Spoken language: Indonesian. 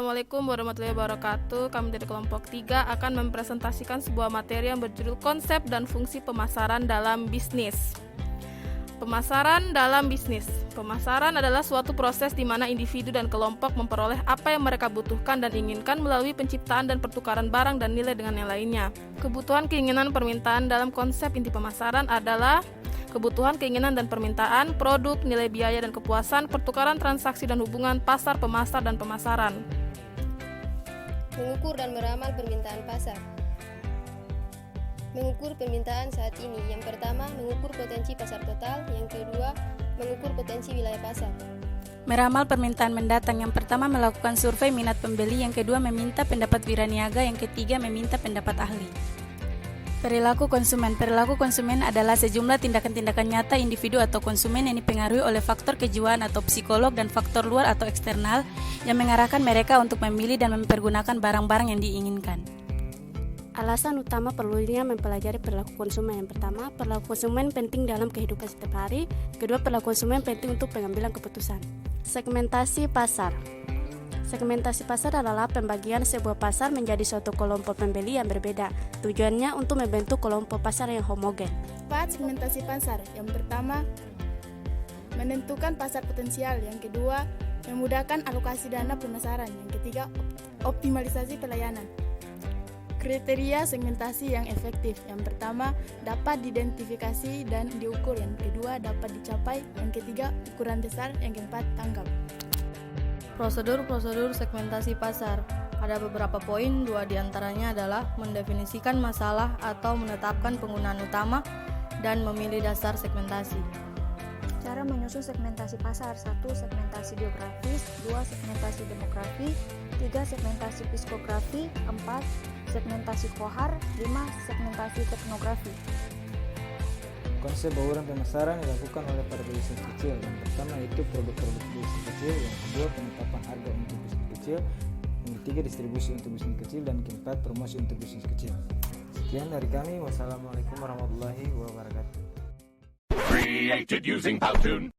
Assalamualaikum warahmatullahi wabarakatuh. Kami dari kelompok 3 akan mempresentasikan sebuah materi yang berjudul konsep dan fungsi pemasaran dalam bisnis. Pemasaran dalam bisnis. Pemasaran adalah suatu proses di mana individu dan kelompok memperoleh apa yang mereka butuhkan dan inginkan melalui penciptaan dan pertukaran barang dan nilai dengan yang lainnya. Kebutuhan, keinginan, permintaan dalam konsep inti pemasaran adalah kebutuhan, keinginan, dan permintaan, produk, nilai biaya dan kepuasan, pertukaran transaksi dan hubungan pasar, pemasar, dan pemasaran. Mengukur dan meramal permintaan pasar. Mengukur permintaan saat ini. Yang pertama, mengukur potensi pasar total. Yang kedua, mengukur potensi wilayah pasar. Meramal permintaan mendatang. Yang pertama, melakukan survei minat pembeli. Yang kedua, meminta pendapat wiraniaga. Yang ketiga, meminta pendapat ahli. Perilaku konsumen. Perilaku konsumen adalah sejumlah tindakan-tindakan nyata individu atau konsumen yang dipengaruhi oleh faktor kejiwaan atau psikolog dan faktor luar atau eksternal yang mengarahkan mereka untuk memilih dan mempergunakan barang-barang yang diinginkan. Alasan utama perlunya mempelajari perilaku konsumen. Yang pertama, perilaku konsumen penting dalam kehidupan setiap hari. Kedua, perilaku konsumen penting untuk pengambilan keputusan. Segmentasi pasar. Segmentasi pasar adalah pembagian sebuah pasar menjadi suatu kelompok pembeli yang berbeda. Tujuannya untuk membentuk kelompok pasar yang homogen. 4. Segmentasi pasar. Yang pertama, menentukan pasar potensial. Yang kedua, memudahkan alokasi dana pemasaran. Yang ketiga, optimalisasi pelayanan. Kriteria segmentasi yang efektif. Yang pertama, dapat diidentifikasi dan diukur. Yang kedua, dapat dicapai. Yang ketiga, ukuran besar. Yang keempat, tanggap. Prosedur segmentasi pasar. Ada beberapa poin, dua diantaranya adalah mendefinisikan masalah atau menetapkan penggunaan utama dan memilih dasar segmentasi. Cara menyusun segmentasi pasar. 1. Segmentasi geografis. 2. Segmentasi demografi. 3. Segmentasi psikografi. 4. Segmentasi kohar. 5. Segmentasi teknografi. Konsep bauran pemasaran dilakukan oleh para bisnis kecil. Yang pertama yaitu produk-produk bisnis kecil, yang kedua penetapan harga untuk bisnis kecil, yang ketiga distribusi untuk bisnis kecil, dan keempat promosi untuk bisnis kecil. Sekian dari kami. Wassalamualaikum warahmatullahi wabarakatuh. Created using Powtoon.